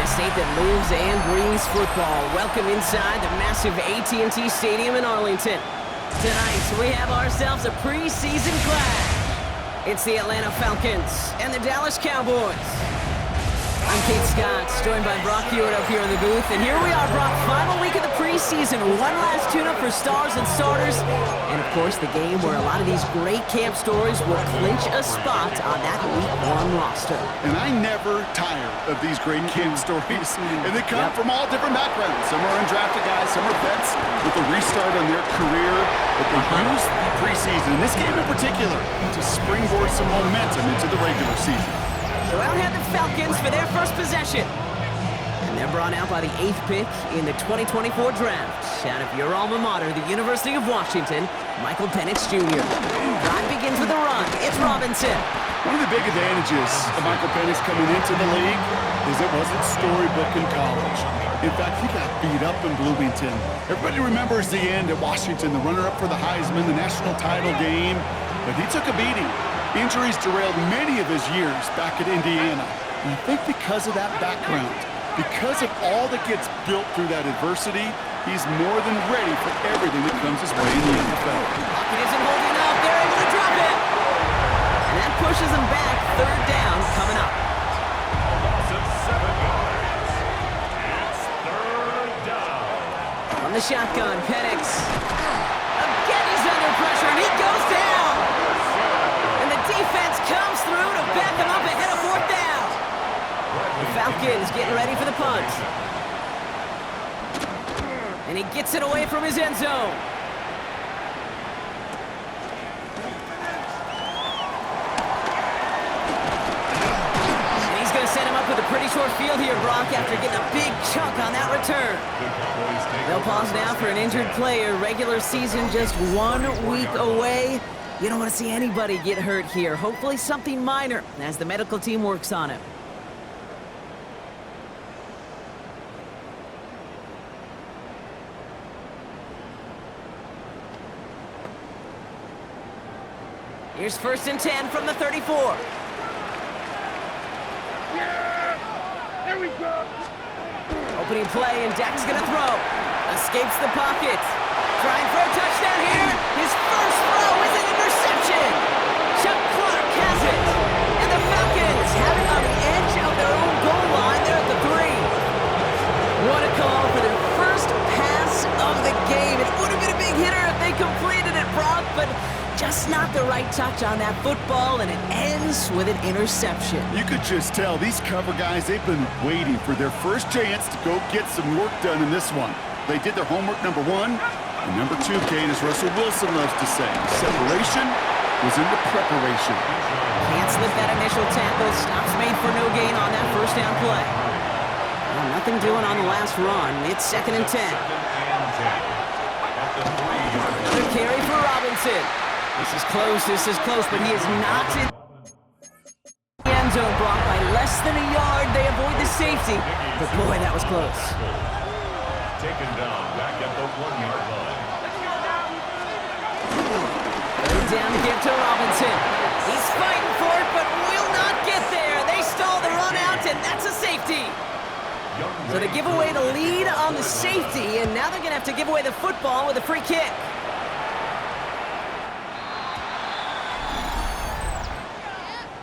a state that lives and breathes football. Welcome inside the massive AT&T Stadium in Arlington. Tonight, we have ourselves a preseason clash. It's the Atlanta Falcons and the Dallas Cowboys. I'm Kate Scott, joined by Brock Hewitt up here in the booth. And here we are, Brock, final week of the preseason. One last tune-up for stars and starters. And, of course, the game where a lot of these great camp stories will clinch a spot on that Week 1 roster. And I never tire of these great camp stories. And they come from all different backgrounds. Some are undrafted guys, some are vets with a restart on their career. But they use the preseason, in this game in particular, to springboard some momentum into the regular season. So out have the Falcons for their first possession. And they're brought out by the 8th pick in the 2024 draft. Out of your alma mater, the University of Washington, Michael Penix Jr. Drive begins with a run. It's Robinson. One of the big advantages of Michael Penix coming into the league is it wasn't storybook in college. In fact, he got beat up in Bloomington. Everybody remembers the end at Washington, the runner-up for the Heisman, the national title game. But he took a beating. Injuries derailed many of his years back at Indiana. And I think because of that background, because of all that gets built through that adversity, he's more than ready for everything that comes his way in the NFL. Pocket isn't holding up. They're able to drop it. And that pushes them back. Third down coming up. A loss of 7 yards. It's third down. From the shotgun, Penix. Again, he's under pressure, and he goes down. Defense comes through to back him up ahead of 4th down. The Falcons getting ready for the punt. And he gets it away from his end zone. And he's going to set him up with a pretty short field here, Brock, after getting a big chunk on that return. They'll pause now for an injured player. Regular season just 1 week away. You don't want to see anybody get hurt here. Hopefully something minor as the medical team works on it. Here's 1st and 10 from the 34. Yeah! There we go! Opening play, and Dak's going to throw. Escapes the pocket. Trying for a touchdown here. His first throw is an interception. Chuck Clark has it. And the Falcons have it on the edge of their own goal line. They're at the 3. What a call for their first pass of the game. It would have been a big hitter if they completed it, Brock, but just not the right touch on that football, and it ends with an interception. You could just tell these cover guys, they've been waiting for their first chance to go get some work done in this one. They did their homework, number 1. And number 2, Kane, as Russell Wilson loves to say, separation was in the preparation. Can't slip that initial tackle. Stops made for no gain on that first down play. Well, nothing doing on the last run. It's 2nd and 10. Another carry for Robinson. This is close, but he is not in the end zone. Brought by less than a yard. They avoid the safety. But boy, that was close. Taken down back at the 1-yard line. Down to give to Robinson. He's fighting for it, but will not get there. They stall the run out, and that's a safety. So they give away the lead on the safety, and now they're going to have to give away the football with a free kick.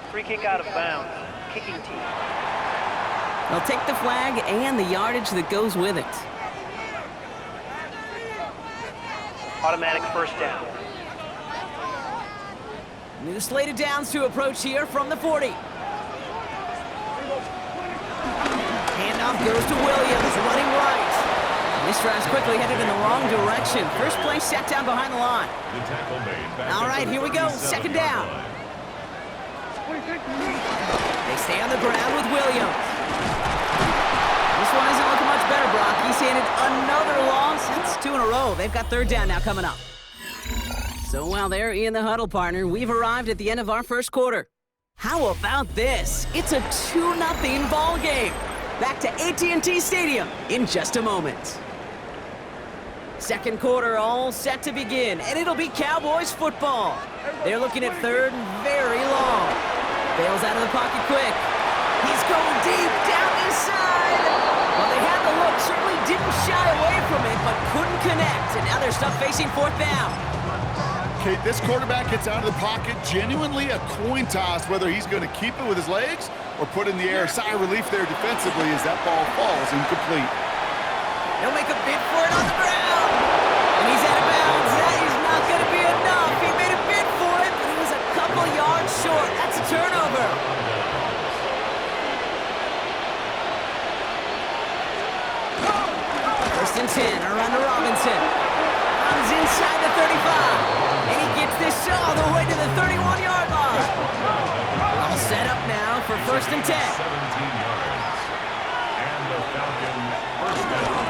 Free kick out of bounds. Kicking team. They'll take the flag and the yardage that goes with it. Automatic first down. New slate of downs to approach here from the 40. Handoff goes to Williams, running right. And this drive's quickly headed in the wrong direction. First play set down behind the line. All right, here we go, 2nd down. They stay on the ground with Williams. This one isn't looking much better, Brock. He's handed another loss. That's 2 in a row. They've got 3rd down now coming up. So while they're in the huddle, partner, we've arrived at the end of our first quarter. How about this? It's a 2-0 ball game. Back to AT&T Stadium in just a moment. Second quarter all set to begin, and it'll be Cowboys football. They're looking at 3rd and very long. Bails out of the pocket quick. He's going deep down this side. but couldn't connect, and now they're stuck facing fourth down. Kate, this quarterback gets out of the pocket, genuinely a coin toss whether he's going to keep it with his legs or put in the air. Sigh of relief there defensively as that ball falls incomplete. He'll make a bid for it on the ground. And he's out of bounds. That is not going to be enough. He made a bid for it, but he was a couple yards short. That's a turnover. First and 10, around to Robinson. Runs inside the 35. And he gets this all the way to the 31-yard line. All set up now for first and 10. 17 yards. And the Falcons first down.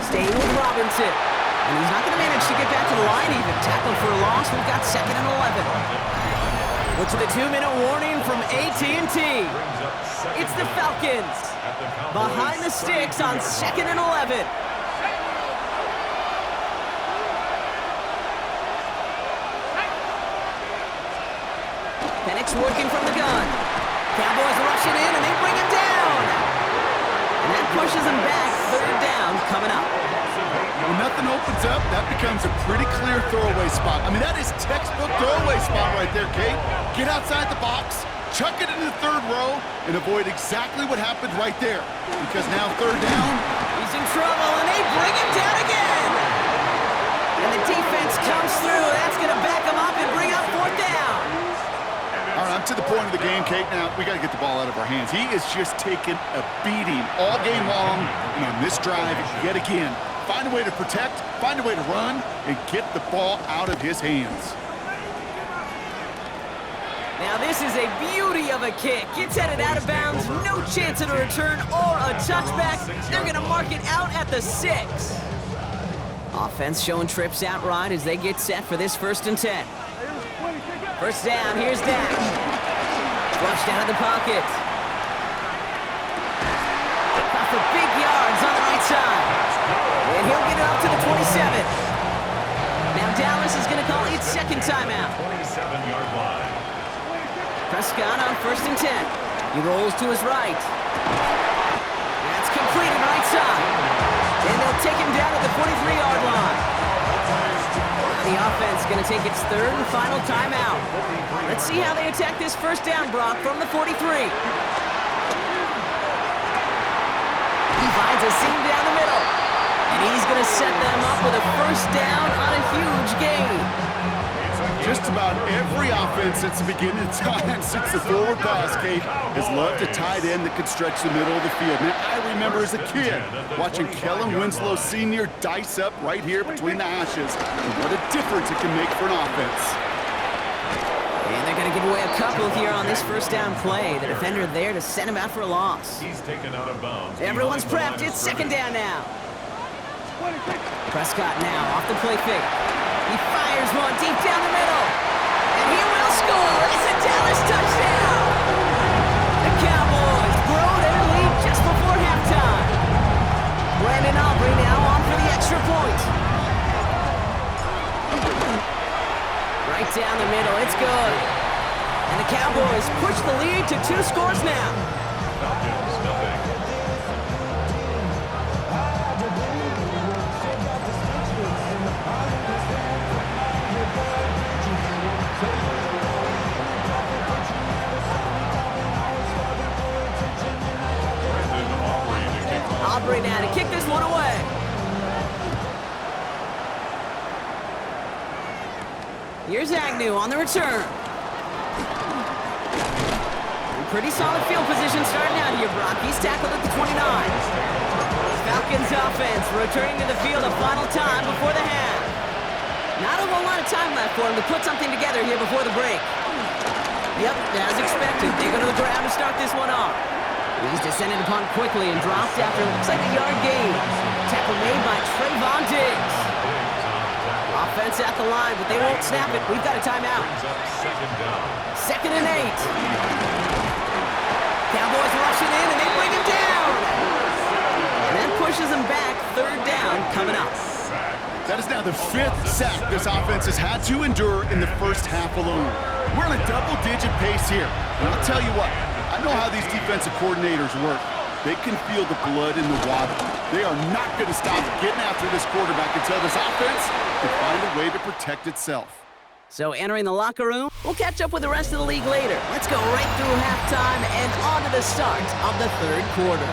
Staying with Robinson. And he's not going to manage to get back to the line even. Tackle for a loss. We've got second and 11. Look to the 2-minute warning from AT&T. It's the Falcons. Behind the sticks on second and 11. Penix working from the gun. Cowboys rushing in, and they bring him down. And that pushes him back. Third down coming up. When nothing opens up, that becomes a pretty clear throwaway spot. I mean, that is textbook throwaway spot right there, Kate. Get outside the box, chuck it into the third row, and avoid exactly what happened right there. Because now third down. He's in trouble, and they bring him down again. And the defense comes through. That's going to back him up and bring up fourth down. All right, I'm to the point of the game, Kate. Now, we got to get the ball out of our hands. He is just taking a beating all game long, and on this drive, yet again. Find a way to protect, find a way to run, and get the ball out of his hands. Now this is a beauty of a kick. Gets headed out of bounds, no chance at a return or a touchback. They're going to mark it out at the 6. Offense showing trips out right as they get set for this first and 10. First down, here's Dak. Flushed out of the pocket. Off for big yards on the right side. And he'll get it up to the 27. Now Dallas is going to call its second timeout. 27-yard line. Prescott on first and 10. He rolls to his right. That's completed right side. And they'll take him down at the 43-yard line. The offense going to take its third and final timeout. Let's see how they attack this first down, Brock, from the 43. He finds a seam down the middle. And he's going to set them up with a first down on a huge gain. Just about every offense since the beginning of time, since the forward pass, Kate, has loved a tight end that could stretch the middle of the field. Now, I remember as a kid watching Kellen Winslow Sr. dice up right here between the hashes. And what a difference it can make for an offense. And they're going to give away a couple here on this first down play. The defender there to send him out for a loss. He's taken out of bounds. Everyone's prepped. It's second down now. Prescott now off the play fake. He fires one deep down the middle. And he will score. It's a Dallas touchdown. The Cowboys grow their lead just before halftime. Brandon Aubrey now on for the extra point. Right down the middle. It's good. And the Cowboys push the lead to 2 scores now. Falcons, nothing. Aubrey now to kick this one away. Here's Agnew on the return. Pretty solid field position starting out here, Brock. He's tackled at the 29. Falcons offense returning to the field a final time before the half. Not a whole lot of time left for him to put something together here before the break. Yep, as expected, they go to the ground to start this one off. He's descended upon quickly and dropped after looks like a yard gain. Tackle made by Trayvon Diggs. Offense at the line, but they won't snap it. We've got a timeout. Second and 8. Cowboys rushing in, and they bring him down. And that pushes him back. Third down coming up. That is now the 5th sack this offense has had to endure in the first half alone. We're on a double-digit pace here. And I'll tell you what, I know how these defensive coordinators work. They can feel the blood in the water. They are not going to stop getting after this quarterback until this offense can find a way to protect itself. So entering the locker room, we'll catch up with the rest of the league later. Let's go right through halftime and on to the start of the third quarter.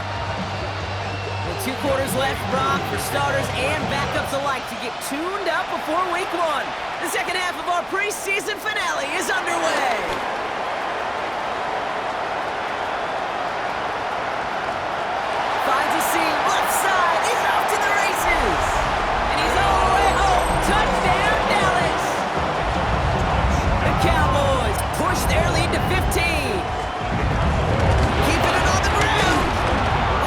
With 2 quarters left, Brock, for starters and backups alike to get tuned up before week 1. The second half of our preseason finale is underway. Finds a seam, left side, he's off to the races. And he's all the way home. Touchdown, Dallas. The Cowboys push their lead to 15. Keeping it on the ground.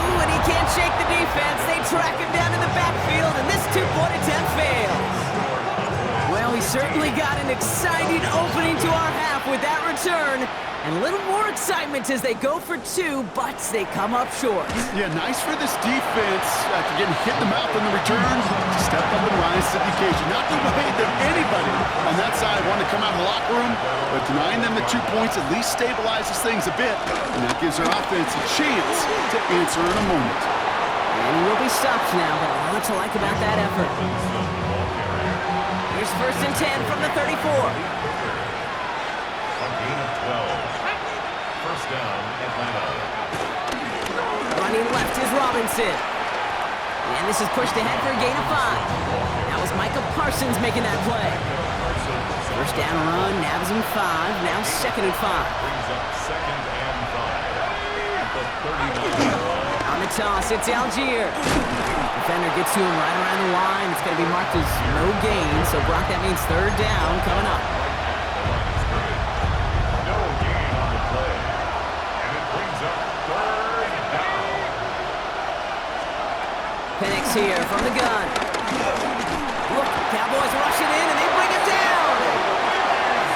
Ooh, and he can't shake the defense. They track him down in the backfield, and this 2-point attempt fails. Well, he certainly got an exciting opening to our half with that return. And a little more excitement as they go for 2, but they come up short. Yeah, nice for this defense after getting hit in the mouth on the return to step up and rise to the occasion. Not the way that anybody on that side wanted to come out of the locker room, but denying them the 2 points at least stabilizes things a bit, and that gives their offense a chance to answer in a moment. And he will be stopped now, but a lot to like about that effort. Here's 1st and 10 from the 34. First down, Atlanta. Running left is Robinson. And this is pushed ahead for a gain of 5. That was Micah Parsons making that play. First down run, nabs him 5. Now 2nd and 5. Brings up 2nd and 5. At the 39. On the toss, it's Algier. Defender gets to him right around the line. It's going to be marked as no gain. So, Brock, that means 3rd down coming up. Penix here from the gun. Look, Cowboys rushing in, and they bring him down.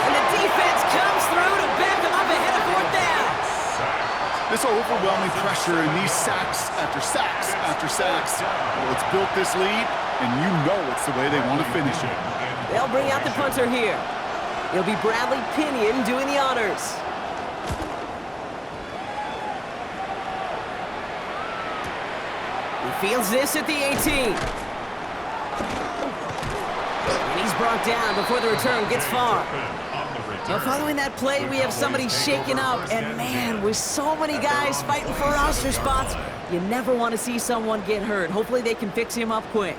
And the defense comes through to back him up ahead of 4th down. This overwhelming pressure and these sacks after sacks after sacks. Well, it's built this lead, and you know it's the way they want to finish it. They'll bring out the punter here. It'll be Bradley Pinion doing the honors. He fields this at the 18. And he's brought down before the return gets far. Now, following that play, we have somebody shaken up. And, man, with so many guys fighting for roster spots, you never want to see someone get hurt. Hopefully they can fix him up quick.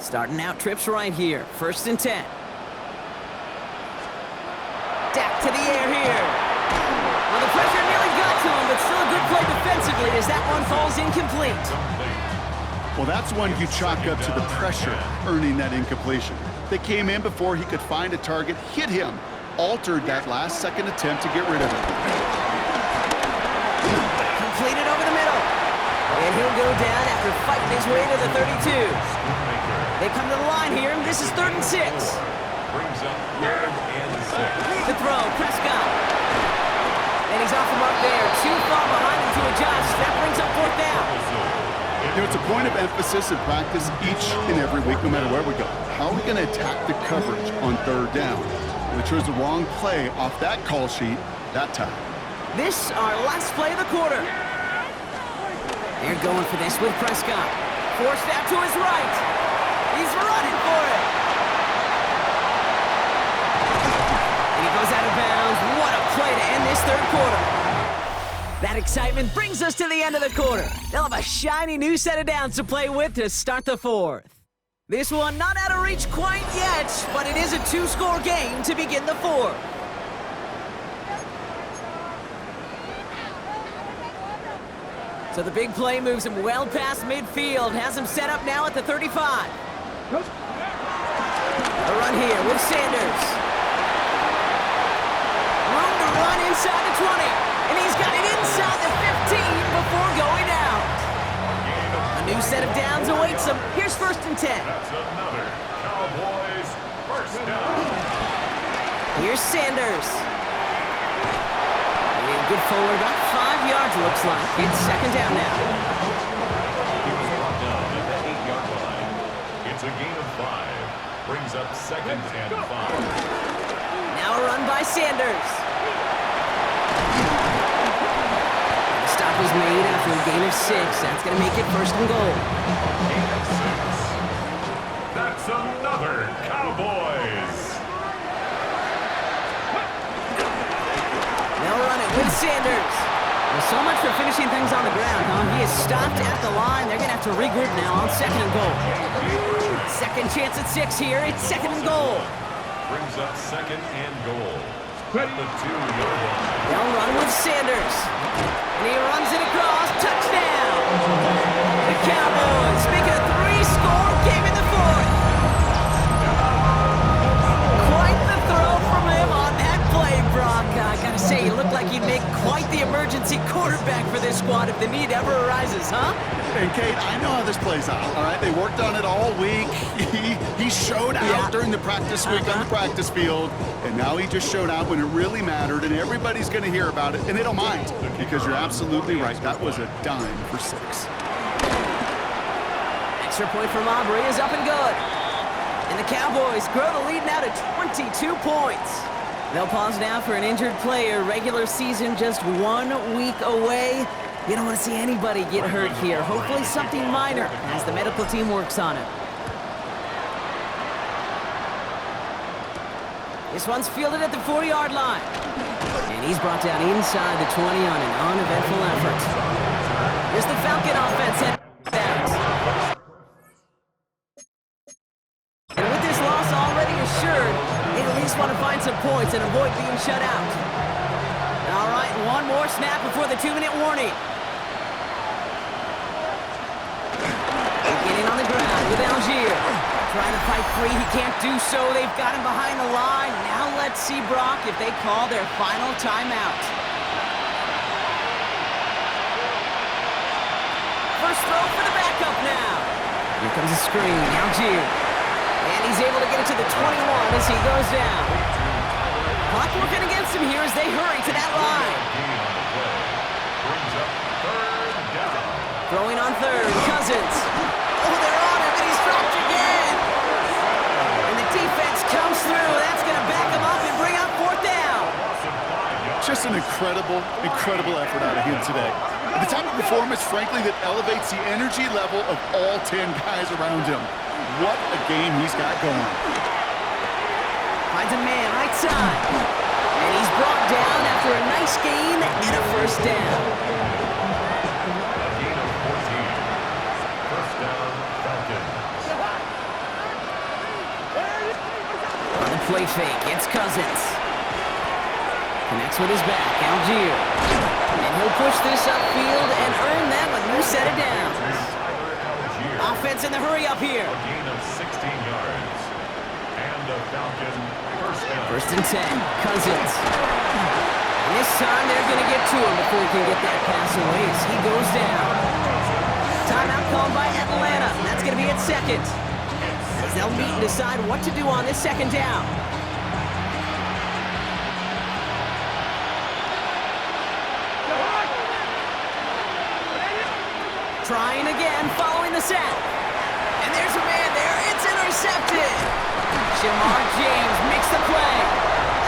Starting out trips right here. 1st and 10. Dak to the air here. Well, the pressure nearly got to him, but still a good play defensively as that one falls incomplete. Well, that's one you chalk up to the pressure earning that incompletion. They came in before he could find a target, hit him, altered that last-second attempt to get rid of it. Completed over the middle. And he'll go down after fighting his way to the 32. They come to the line here, and this is 3rd and 6. Brings up 3rd and 6. The throw, Prescott. And he's off the mark there. Too far behind him to adjust. That brings up 4th down. You know, it's a point of emphasis in practice each and every week, no matter where we go. How are we going to attack the coverage on 3rd down? We chose the wrong play off that call sheet that time. This, our last play of the quarter. They're going for this with Prescott. Forced out to his right. He's running for it. And he goes out of bounds. What a play to end this 3rd quarter. That excitement brings us to the end of the quarter. They'll have a shiny new set of downs to play with to start the 4th. This one not out of reach quite yet, but it is a 2-score game to begin the 4th. So the big play moves him well past midfield, has him set up now at the 35. A run here with Sanders. Room to run inside the 20. And he's got it inside the 15 before going out. A new set of downs awaits him. Here's 1st and 10. That's another Cowboys 1st down. Here's Sanders. And good forward, about 5 yards looks like. It's 2nd down now. He was brought down at the 8-yard line. a gain of 5. Brings up 2nd and 5. Now a run by Sanders. The stop was made after a gain of 6. That's going to make it 1st and goal. Gain of 6. That's another Cowboys. They'll run it with Sanders. Well, so much for finishing things on the ground, huh? He is stopped at the line. They're going to have to regroup now on 2nd and goal. Second chance at 6 here. It's 2nd and goal. Brings up 2nd and goal. At the 2-yard line. They'll run with Sanders. And he runs it across. Touchdown. The Cowboys make it a 3-score game in the 4th. Quite the throw from him on that play, Brock. I gotta say, you look like you'd make quite the emergency quarterback for this squad if the need ever arises, huh? And Kate, I know how this plays out, all right? They worked on it all week. He showed out during the practice week on the practice field, and now he just showed out when it really mattered, and everybody's going to hear about it, and they don't mind, because you're absolutely right. That was a dime for 6. Extra point from Aubrey is up and good. And the Cowboys grow the lead now to 22 points. They'll pause now for an injured player. Regular season just 1 week away. You don't want to see anybody get hurt here. Hopefully something minor as the medical team works on it. This one's fielded at the 40-yard line. And he's brought down inside the 20 on an uneventful effort. Here's the Falcon offense heading out. And with this loss already assured, they at least want to find some points and avoid being shut out. All right, one more snap before the 2-minute warning. Getting on the ground with Algier. Trying to fight free, he can't do so. They've got him behind the line. Now let's see, Brock, if they call their final timeout. First throw for the backup now. Here comes a screen, Algier. And he's able to get it to the 21 as he goes down. Clock working against him here as they hurry to that line. Brings up 3rd down. Throwing on 3rd, Cousins. Oh, they're on him, and he's dropped again. And the defense comes through. That's going to back him up and bring up 4th down. Just an incredible effort out of him today. The type of performance, frankly, that elevates the energy level of all 10 guys around him. What a game he's got going. Finds a man right side. And he's brought down after a nice gain and a 1st down. A gain of 14. 1st down, Falcons. On the play fake, it's Cousins. Connects with his back, Algier. And he'll push this upfield and earn them a new set of downs. Offense in the hurry up here. A gain of 16 yards. And a Falcon 1st down. 1st and 10, Cousins. And this time they're going to get to him before he can get that pass away as he goes down. Timeout called by Atlanta. That's going to be at 2nd. As they'll meet and decide what to do on this 2nd down. Trying again, following the sack. And there's a man there. It's intercepted. Shamar James makes the play.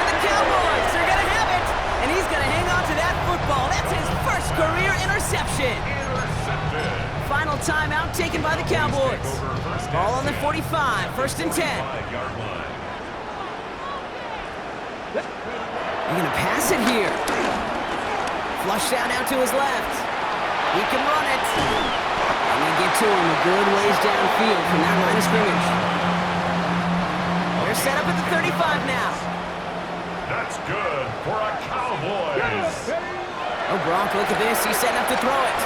And the Cowboys are going to have it. And he's going to hang on to that football. That's his 1st career interception. Intercepted. Final timeout taken by the Cowboys. Ball on the 45, 1st and 10. 5-yard line. He's going to pass it here. Flushed out to his left. He can run it. And they get to him a good ways downfield from that line of scrimmage. They're set up at the 35 now. That's good for a Cowboys. Oh, Brock, look at this. He's setting up to throw it.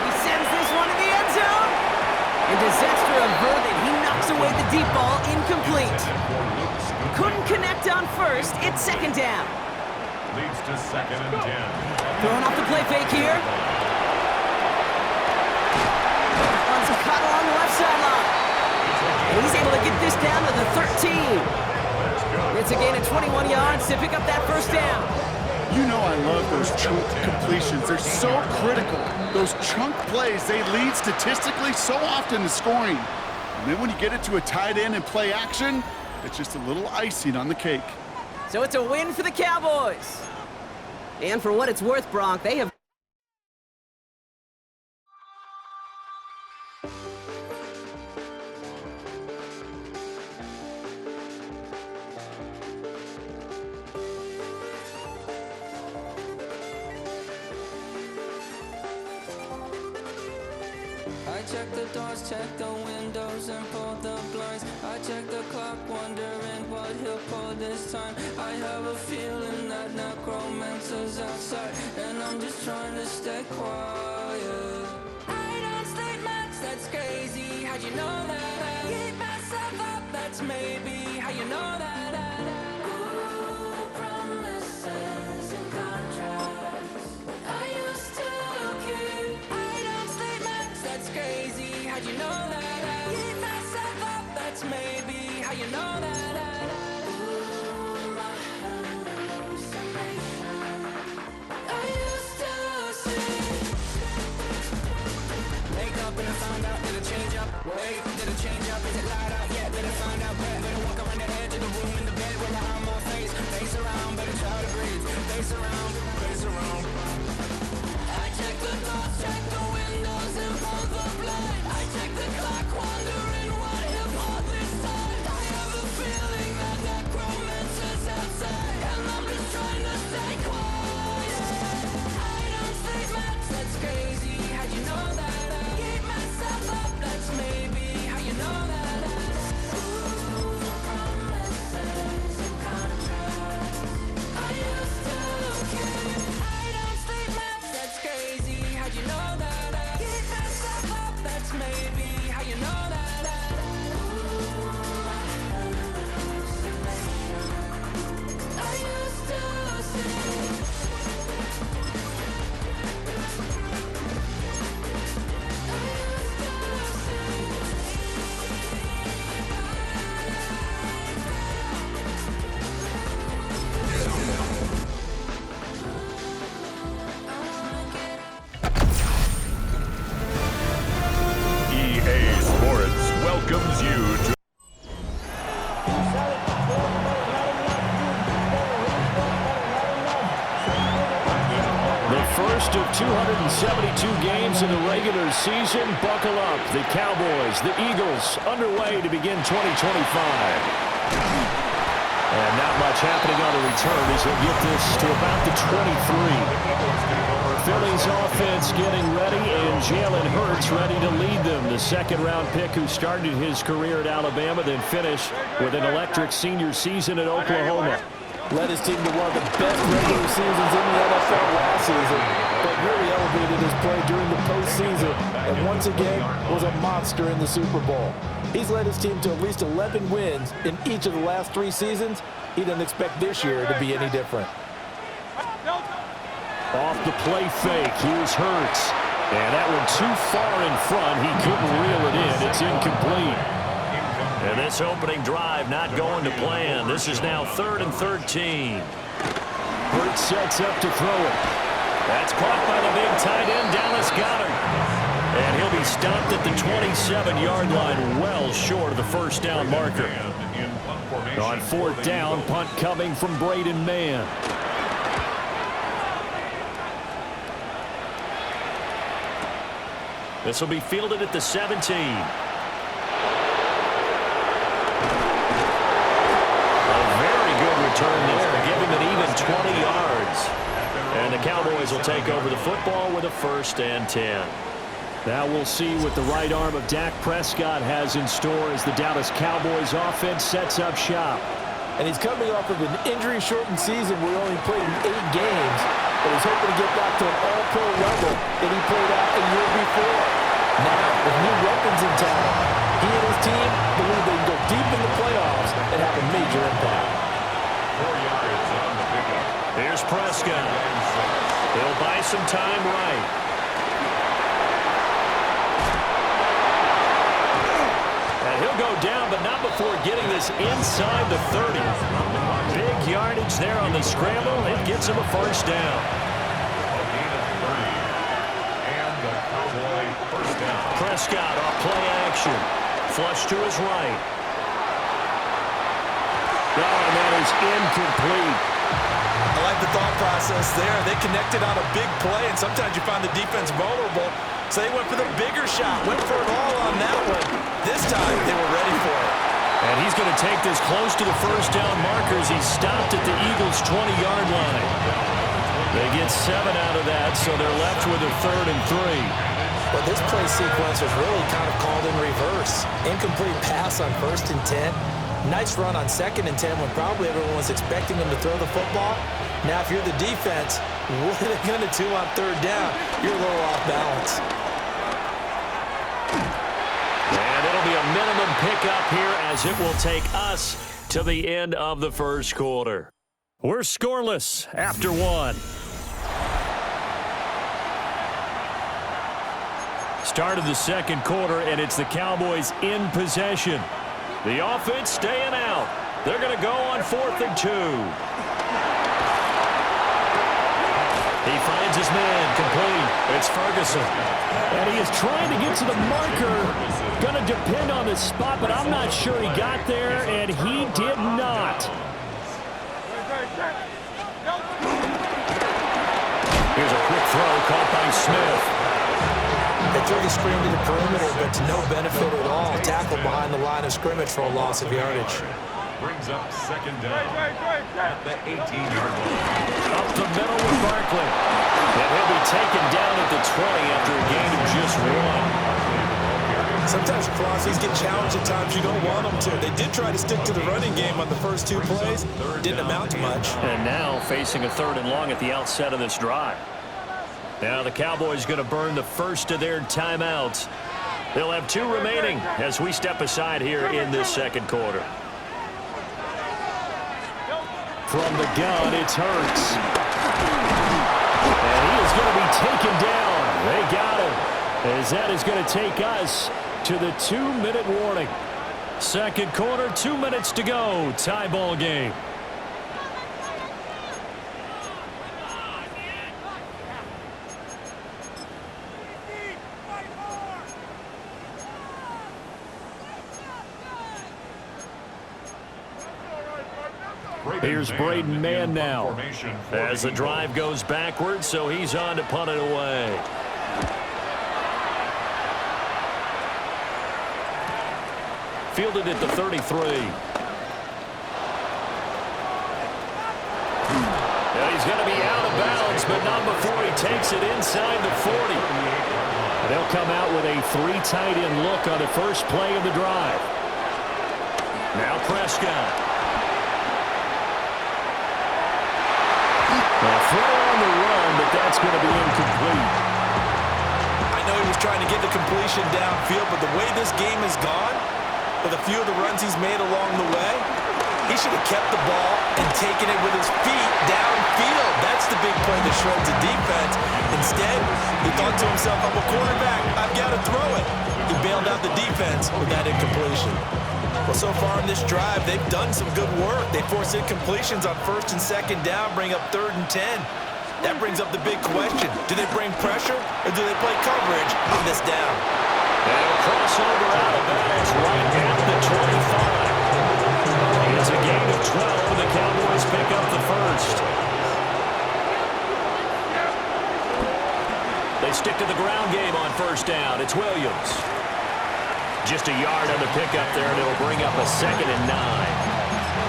He sends this one to the end zone. And disaster averted. He knocks away the deep ball, incomplete. Couldn't connect on 1st. It's 2nd down. Leads to 2nd and 10. Throwing off the play fake here. Cut along the left sideline. And he's able to get this down to the 13. It's a gain of 21 yards to pick up that 1st down. You know I love those chunk completions. They're so critical. Those chunk plays, they lead statistically so often to scoring. And then when you get it to a tight end and play action, it's just a little icing on the cake. So it's a win for the Cowboys. And for what it's worth, Bronk, they have... I check the doors, check the windows, and pull the blinds. I check the clock, wondering what he'll pull this time. I have a feeling that necromancer's outside, and I'm just trying to stay quiet. I don't sleep much, that's crazy. How'd you know that? I keep myself up, that's maybe how you know that. Ooh, promises and contracts. I used to keep. I don't sleep much, that's crazy. How'd you know that? I keep myself up, that's maybe how you know that. Ooh, my hallucination. I used to see. Wake up and I found out, did it change up? Wait, did it change up? Is it light out yet? Did I find out where? Better walk around the edge of the room in the bed where I have my face. Face around, better try to breathe. Face around, face around. I check the doors, check the windows, and pull the blind. I check the clock, wondering what he'll pull this time. I have a feeling that necromancer's outside, and I'm just trying to stay quiet. I don't sleep much, that's crazy. How'd you know that? I keep myself up, that's maybe how you know that. Ooh, promises and contracts. I used to keep. I don't sleep much, that's crazy. How'd you know that? I keep myself up, that's maybe how you know that. Ooh, my hallucination. I used to see. EA Sports welcomes you to The first of 272 games in the regular season. Buckle up. The Cowboys, the Eagles, underway to begin 2025. And not much happening on the return as they get this to about the 23. Philly's offense getting ready, and Jalen Hurts ready to lead them. The second-round pick who started his career at Alabama, then finished with an electric senior season at Oklahoma. Led his team to one of the best regular seasons in the NFL last season, but really elevated his play during the postseason, and once again was a monster in the Super Bowl. He's led his team to at least 11 wins in each of the last 3 seasons. He doesn't expect this year to be any different. Off the play fake, here's Hurts. And that one too far in front. He couldn't reel it in. It's incomplete. And this opening drive not going to plan. This is now 3rd and 13. Hurts sets up to throw it. That's caught by the big tight end, Dallas Goedert. And he'll be stopped at the 27-yard line, well short of the first down marker. On 4th down, punt coming from Braden Mann. This will be fielded at the 17. Return there, give him an even 20 yards. And the Cowboys will take over the football with a 1st and 10. Now we'll see what the right arm of Dak Prescott has in store as the Dallas Cowboys offense sets up shop. And he's coming off of an injury-shortened season where he only played in 8 games, but he's hoping to get back to an all-pro level that he played at a year before. Now, with new weapons in town, he and his team believe they can go deep in the playoffs and have a major impact. 4 yards on the pickup. Here's Prescott. He'll buy some time right. And he'll go down, but not before getting this inside the 30. Big yardage there on the scramble. It gets him a 1st down. A gain of 30. And the Cowboy 1st down. Prescott off play action. Flush to his right. Oh, and that is incomplete. I like the thought process there. They connected on a big play, and sometimes you find the defense vulnerable. So they went for the bigger shot, went for it all on that one. This time, they were ready for it. And he's going to take this close to the first down markers. He stopped at the Eagles' 20-yard line. They get 7 out of that, so they're left with a 3rd and 3. But this play sequence was really kind of called in reverse. Incomplete pass on 1st and 10. Nice run on 2nd and 10 when probably everyone was expecting him to throw the football. Now, if you're the defense, what are they going to do on 3rd down? You're a little off balance. And it'll be a minimum pickup here as it will take us to the end of the first quarter. We're scoreless after 1. Start of the second quarter, and it's the Cowboys in possession. The offense staying out. They're going to go on 4th and 2. He finds his man complete. It's Ferguson. And he is trying to get to the marker. Going to depend on the spot, but I'm not sure he got there, and he did not. Here's a quick throw caught by Smith. They threw the screen to the perimeter, but to no benefit at all. Tackled behind the line of scrimmage for a loss of yardage. Brings up 2nd down at the 18-yard line. Up the middle with Barkley. And he'll be taken down at the 20 after a gain of just 1. Sometimes crosses get challenged at times you don't want them to. They did try to stick to the running game on the first 2 plays. Didn't amount to much. And now facing a 3rd and long at the outset of this drive. Now the Cowboys going to burn the first of their timeouts. They'll have 2 remaining as we step aside here in this second quarter. From the gun, it's Hurts. And he is going to be taken down. They got him. As that is going to take us to the 2-minute warning. Second quarter, 2 minutes to go. Tie ball game. Here's Braden Mann now. As the drive goes backwards, so he's on to punt it away. Fielded at the 33. Now he's going to be out of bounds, but not before he takes it inside the 40. They'll come out with a 3 tight end look on the first play of the drive. Now Prescott. A throw on the run, but that's going to be incomplete. I know he was trying to get the completion downfield, but the way this game has gone, with a few of the runs he's made along the way, he should have kept the ball and taken it with his feet downfield. That's the big play that shreds the defense. Instead, he thought to himself, I'm a quarterback, I've got to throw it. He bailed out the defense with that incompletion. Well, so far in this drive, they've done some good work. They force incompletions on 1st and 2nd down, bring up 3rd and 10. That brings up the big question. Do they bring pressure, or do they play coverage on this down? And a crossover out of bounds right at the 25. It's a gain of 12. The Cowboys pick up the first. They stick to the ground game on 1st down. It's Williams. Just a yard on the pickup there, and it'll bring up a 2nd and 9.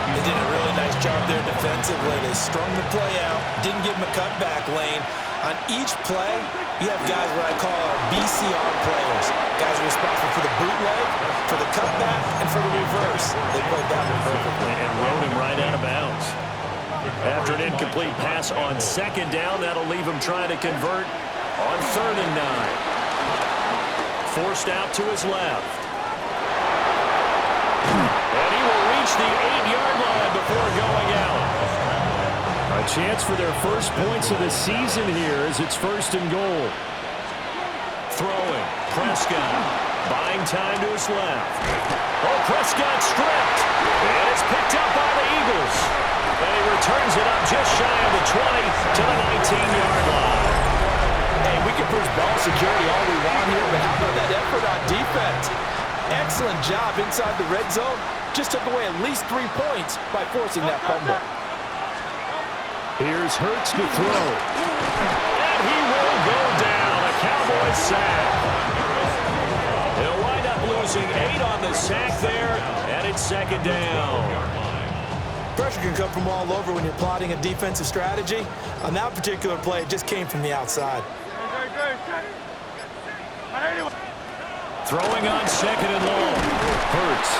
They did a really nice job there defensively. They strung the play out, didn't give him a cutback lane. On each play, you have guys what I call our BCR players. Guys are responsible for the bootleg, for the cutback, and for the reverse. They played that one perfectly. And rode him right out of bounds. After an incomplete pass on 2nd down, that'll leave him trying to convert on 3rd and 9. Forced out to his left. And he will reach the 8-yard line before going out. A chance for their first points of the season here as it's 1st and goal. Throwing. Prescott. Buying time to his left. Oh, Prescott stripped. And it's picked up by the Eagles. And he returns it up just shy of the 20 to the 19-yard line. Hey, we can push ball security all we want here, but how about that effort on defense? excellent job inside the red zone. Just took away at least 3 points by forcing that fumble. Here's Hurts to throw. And he will go down. A Cowboys sack. He'll wind up losing 8 on the sack there, and it's second down. Pressure can come from all over when you're plotting a defensive strategy. On that particular play, it just came from the outside. Throwing on second and long. Hurts.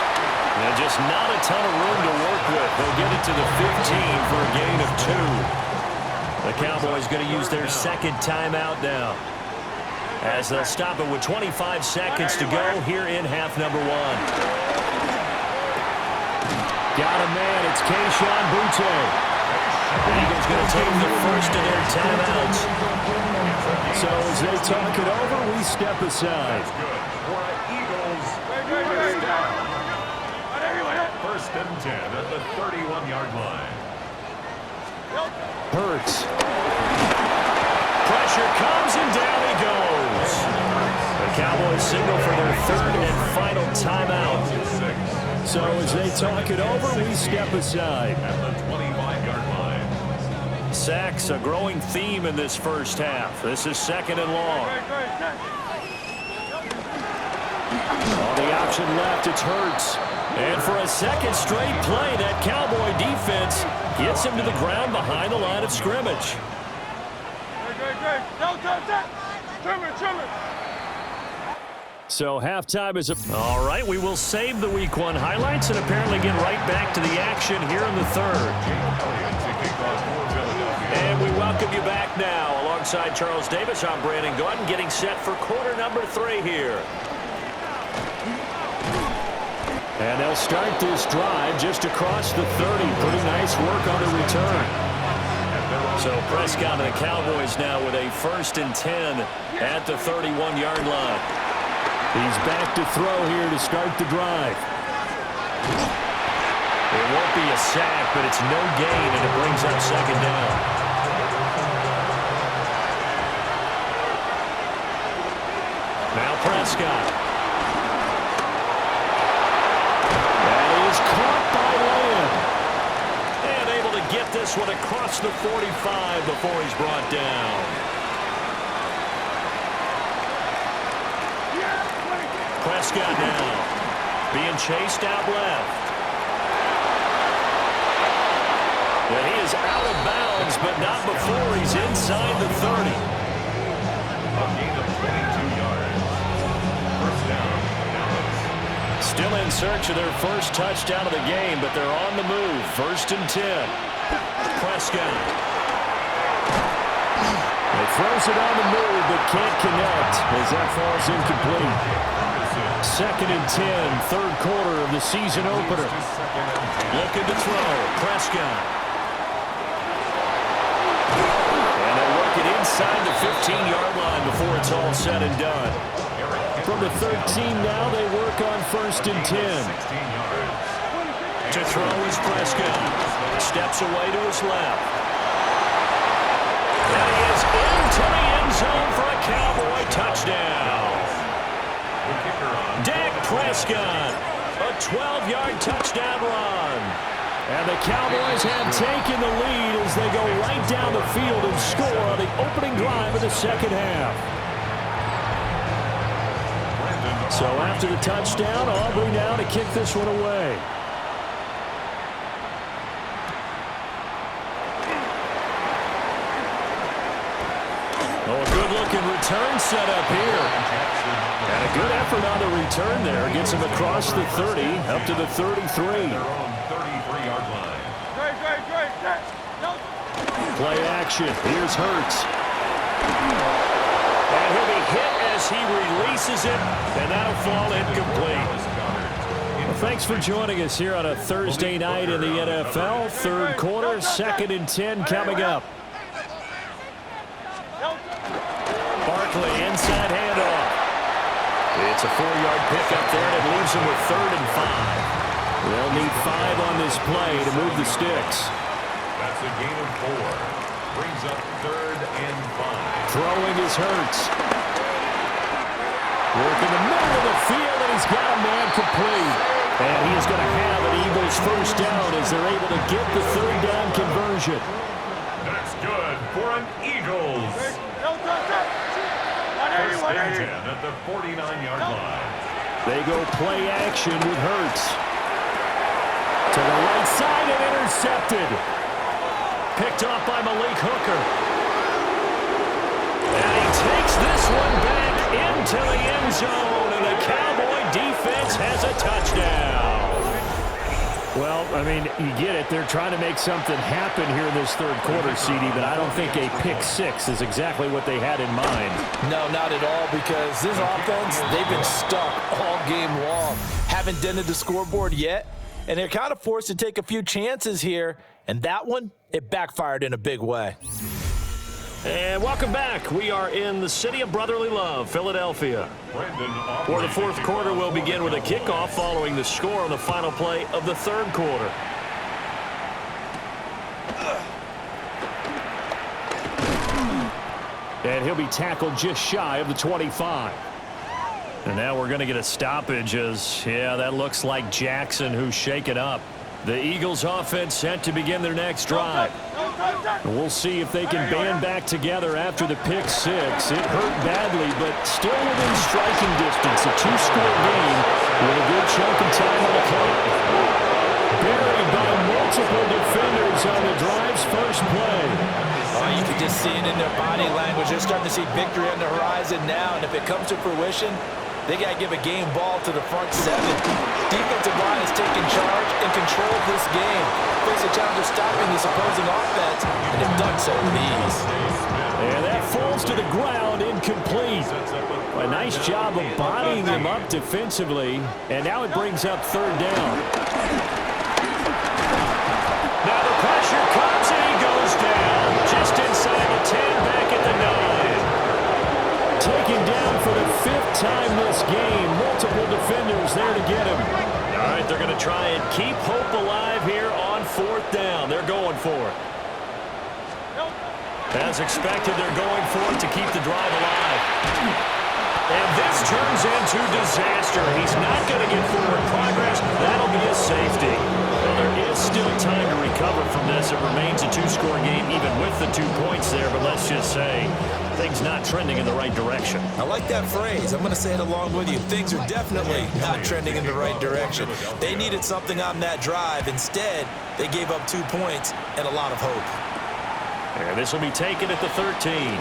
And just not a ton of room to work with. They'll get it to the 15 for a gain of 2. The Cowboys going to use their second timeout now, as they'll stop it with 25 seconds to go here in half number 1. Got a man. It's Keyshawn Butte. The Eagles going to take the first of their timeouts. So as they talk it over, we step aside. First and 10 at the 31-yard line. Hurts. Pressure comes and down he goes. The Cowboys signal for their third and final timeout. So as they talk it over, we step aside. At the 25-yard line. Sacks, a growing theme in this first half. This is second and long. On the option left, it's Hurts. And for a second straight play, that Cowboy defense gets him to the ground behind the line of scrimmage. So halftime is all right, we will save the Week 1 highlights and apparently get right back to the action here in the third. And we welcome you back now. Alongside Charles Davis, I'm Brandon Gordon, getting set for quarter number 3 here. And they'll start this drive just across the 30. Pretty nice work on the return. So Prescott and the Cowboys now with a 1st and 10 at the 31-yard line. He's back to throw here to start the drive. It won't be a sack, but it's no gain, and it brings up second down. Now Prescott. Caught by Lamb. And able to get this one across the 45 before he's brought down. Prescott now being chased out left. And he is out of bounds, but not before he's inside the 30. A gain of 22 yards. First down. Still in search of their first touchdown of the game, but they're on the move. 1st and 10. Prescott. He throws it on the move, but can't connect as that falls incomplete. 2nd and 10, third quarter of the season opener. Looking to throw. Prescott. And they work it inside the 15-yard line before it's all said and done. From the 13 now, they work on 1st and 10. To throw is Prescott. Steps away to his left. And he is into the end zone for a Cowboy touchdown. Dak Prescott, a 12-yard touchdown run. And the Cowboys have taken the lead as they go right down the field and score on the opening drive of the second half. So after the touchdown, Aubrey now to kick this one away. Oh, a good-looking return set up here. And a good effort on the return there. Gets him across the 30, up to the 33. Play action. Here's Hurts. And he'll be hit as he releases it, and that'll fall incomplete. Well, thanks for joining us here on a Thursday night in the NFL. Third quarter, 2nd and 10 coming up. Barkley, inside handoff. It's a 4-yard pickup there, and it leaves him with 3rd and 5. They'll need 5 on this play to move the sticks. That's a gain of 4. Brings up 3rd and 5. Throwing is Hurts. Working the middle of the field, and he's got a man complete. And he is going to have an Eagles first down as they're able to get the third down conversion. That's good for an Eagles. First and 10 at the 49-yard line. They go play action with Hurts. To the right side and intercepted. Picked off by Malik Hooker. And he takes this one back into the end zone, and the Cowboy defense has a touchdown. Well, I mean, you get it. They're trying to make something happen here in this third quarter, CD, but I don't think a pick six is exactly what they had in mind. No, not at all, because this offense, they've been stuck all game long. Haven't dented the scoreboard yet, and they're kind of forced to take a few chances here, and that one, it backfired in a big way. And welcome back. We are in the city of brotherly love, Philadelphia. For the fourth quarter, we'll begin with a kickoff following the score on the final play of the third quarter. And he'll be tackled just shy of the 25. And now we're going to get a stoppage as, yeah, that looks like Jackson who's shaken up. The Eagles offense set to begin their next drive. And we'll see if they can band back together after the pick six. It hurt badly, but still within striking distance. A two-score game with a good chunk of time on the clock. Buried by multiple defenders on the drive's first play. Oh, you can just see it in their body language. They're starting to see victory on the horizon now, and if it comes to fruition, they got to give a game ball to the front seven. Defensive line has taken charge and control of this game. Face a challenge of stopping this opposing offense, and they've done so with ease. And that falls to the ground, incomplete. A nice job of bodying him up defensively, and now it brings up third down. Now the pressure comes and he goes down. Just inside the 10, back at the 9. Taken down for the fifth time this game. Multiple defenders there to get him. All right, they're going to try and keep hope alive here on fourth down. They're going for it. As expected, they're going for it to keep the drive alive. And this turns into disaster. He's not going to get forward progress. That'll be a safety. Well, there is still time to recover from this. It remains a two-score game even with the 2 points there, but let's just say things not trending in the right direction. I like that phrase. I'm going to say it along with you. Things are definitely not trending in the right direction. They needed something on that drive. Instead, they gave up 2 points and a lot of hope. And this will be taken at the 13.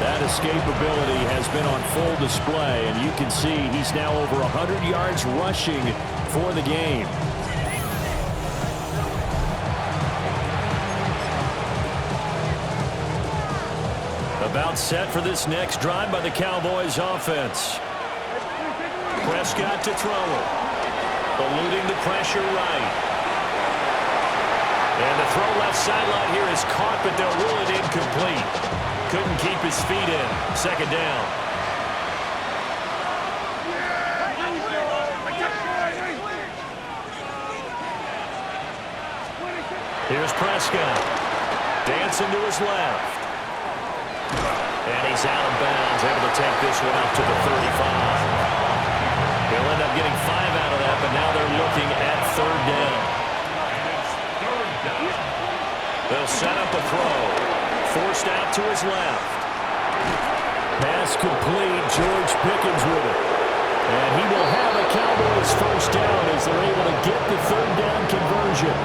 That escapability has been on full display, and you can see he's now over 100 yards rushing for the game. About set for this next drive by the Cowboys offense. Prescott to throw it. Eluding the pressure right. And the throw left sideline here is caught, but they'll rule it incomplete. Couldn't keep his feet in. Second down. Here's Prescott. Dancing to his left. And he's out of bounds, able to take this one up to the 35. They'll end up getting 5 out of that, but now they're looking at third down. They'll set up a throw. Forced out to his left. Pass complete. George Pickens with it. And he will have a Cowboys first down as they're able to get the third down conversion.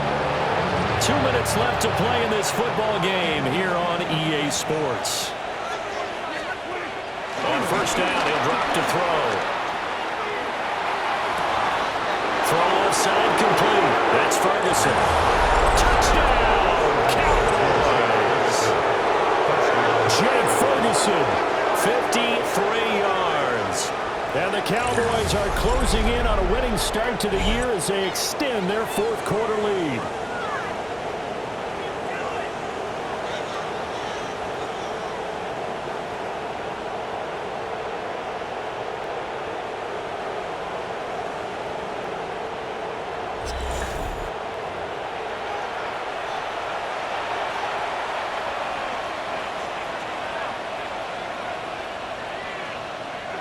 2 minutes left to play in this football game here on EA Sports. On first down, he'll drop to throw. Throw left side complete. That's Ferguson. Touchdown, Cowboys. Jake Ferguson. 53 yards. And the Cowboys are closing in on a winning start to the year as they extend their fourth quarter lead.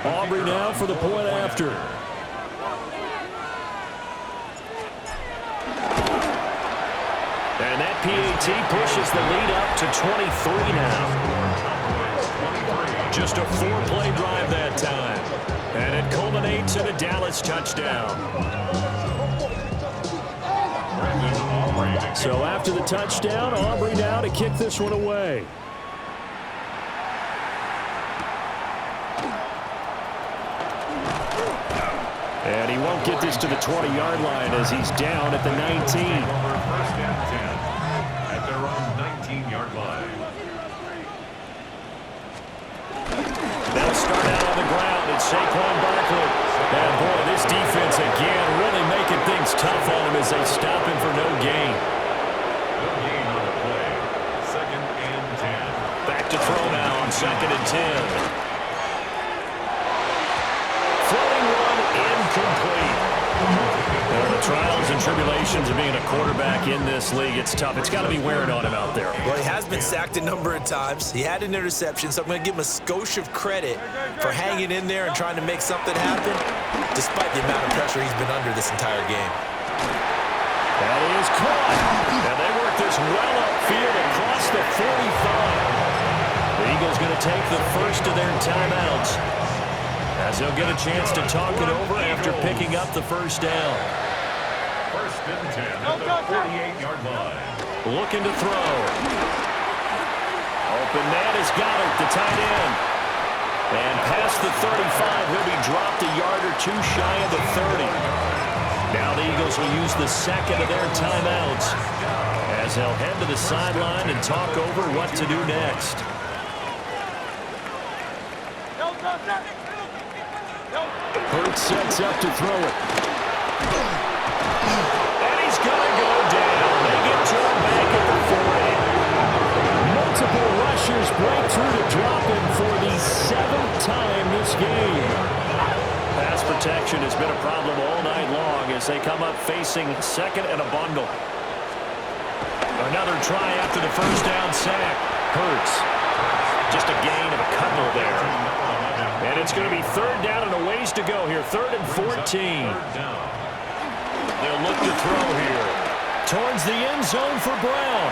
Aubrey now for the point after. And that PAT pushes the lead up to 23 now. Just a 4-play drive that time. And it culminates in a Dallas touchdown. So after the touchdown, Aubrey now to kick this one away. And he won't get this to the 20-yard line as he's down at the 19. First and 10 at their own 19-yard line. They'll start out on the ground. It's Saquon Barkley. And boy, this defense again really making things tough on him as they stop him for no gain. No gain on the play. Second and 10. Back to throw now on 2nd and 10. Throwing one incomplete. The trials and tribulations of being a quarterback in this league, it's tough. It's got to be wearing on him out there. Well, he has been sacked a number of times. He had an interception, so I'm going to give him a skosh of credit for hanging in there and trying to make something happen, despite the amount of pressure he's been under this entire game. That is caught. And they work this well upfield across the 45. The Eagles going to take the first of their timeouts, as they'll get a chance to talk it over after picking up the first down. First and 10 at the 48-yard line. Looking to throw. Open man has got it, the tight end. And past the 35, he'll be dropped a yard or two shy of the 30. Now the Eagles will use the second of their timeouts as they'll head to the sideline and talk over what to do next. Hurts sets up to throw it. And he's going to go down. They get to him back at the 40. Multiple rushers break through to drop him for the 7th time this game. Pass protection has been a problem all night long as they come up facing second and a bundle. Another try after the first down sack. Hurts. Just a gain of a couple there. And it's going to be 3rd down and a ways to go here. 3rd and 14. They'll look to throw here. Towards the end zone for Brown.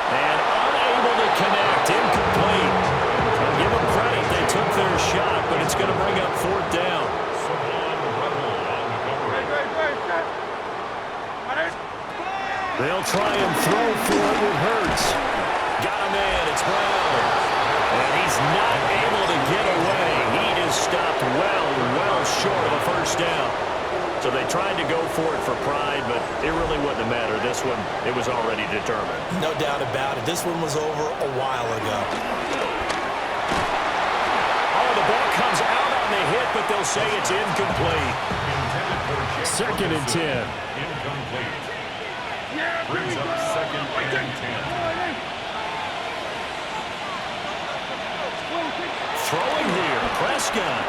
And unable to connect. Incomplete. I'll give them credit. They took their shot, but it's going to bring up 4th down. They'll try and throw for it with Hurts. Got a man. It's Brown. And he's not able to get away. He is stopped well short of a first down. So they tried to go for it for pride, but it really wouldn't have mattered. This one, it was already determined. No doubt about it. This one was over a while ago. Oh, the ball comes out on the hit, but they'll say it's incomplete. 2nd and 10. Incomplete. Brings up 2nd and 10. Throwing here, Prescott.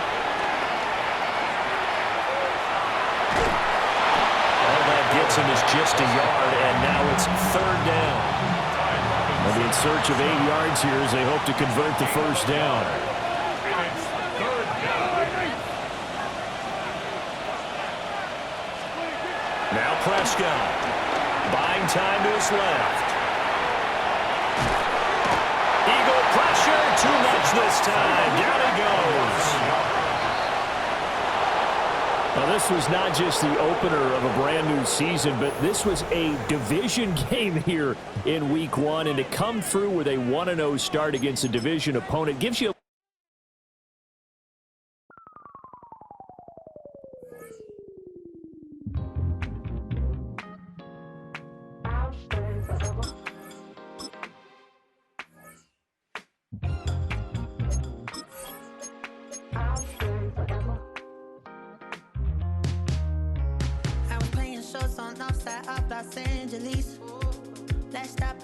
All that gets him is just a yard, and now it's 3rd down. They'll be in search of 8 yards here as they hope to convert the first down. And it's 3rd down. Now Prescott. Buying time to his left. Eagle pressure, too much this time. Down he goes. Now, this was not just the opener of a brand new season, but this was a division game here in Week 1. And to come through with a 1-0 start against a division opponent gives you I was playing shows on outside of Los Angeles. Last stop